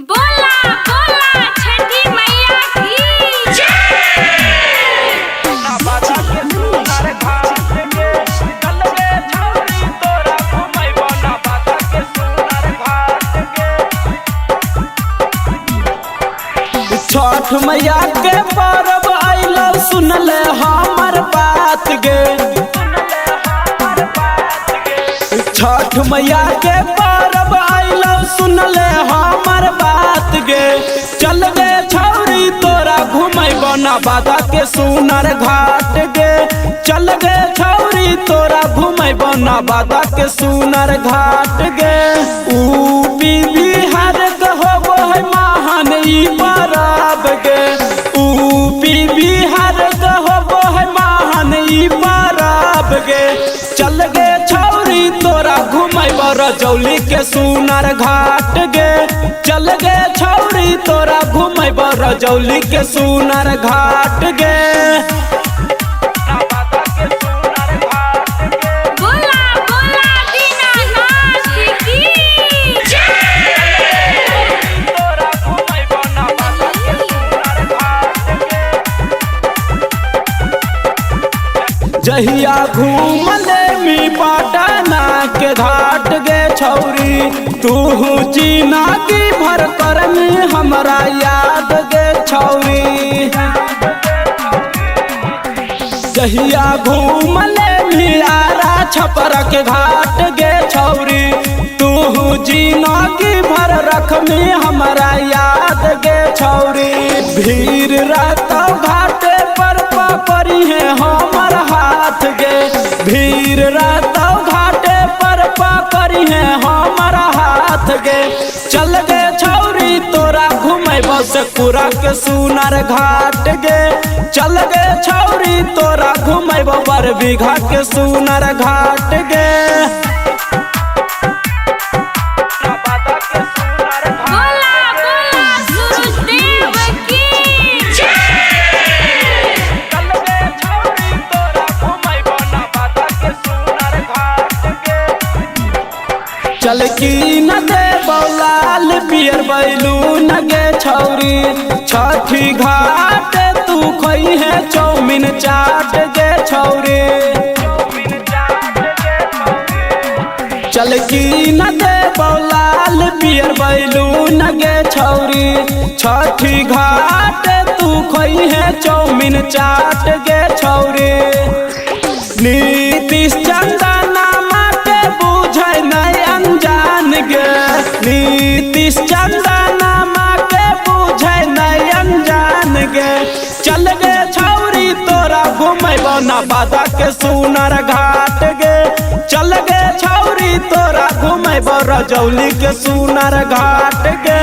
बोला बोला छठी मैया की छठ मैया के परब आइलो सुनले हमर बात गे। छठ मैया के परब आइलो सुनले हमर बात गे। चल गे छौरी तोरा घुमैबो नवादा के सुनर घाट गे। चल गे छौरी तोरा घुमैबो नवादा के सुनर घाट गे। यूपी बिहार के होबो है महान ई परब गे। यूपी बिहार के होबो है महान ई परब गे। चल गे छौरी तोरा घुमैबो रजौली के सुनर घाट गे। चल गे छौरी तोरा घुमैबो रजौली के सुनर घाट गे। बोला बोला दीनानाथ की जहिया घूमले मी पटना के घाट गे छौरी तू चीना की भर कर में हमरा याद गे छौरी। जहिया घूमले मी आरा छपरा के घाट गे छौरी तू चीना की भर रख में हमरा याद गे छौरी। भीड़ रात घाटे पर परी है हमर हाथ गे। भीड़ रात घाटे पर पकड़ी है हमर हाथ गे। चल गे छौरी तोरा घुमैबो सकुरा के सुनर घाट गे। चल गे छौरी तोरा घुमैबो बरबीघा के सुनर घाट गे। बोला बोला सूरजदेव की चल की न दे बौलाल पियर बैलू न गे छौरी। छठी घाट तू खोई है चौमिन चाट गे छौरी। चल की न दे बौलाल पियर बैलू न गे छौरी। छठी घाट तू खोई है चौमिन चाट गे छौरी। नीतीश चंदना माटे बुझै नहीं अनजान गे। नीतीश चंदना माटे बुझै नहीं अनजान गे। चल गे छौरी तोरा घुमैबो नवादा के सुनर घाट गे। चल गे छौरी तोरा घुमैबो रजौली के सुनर घाट गे।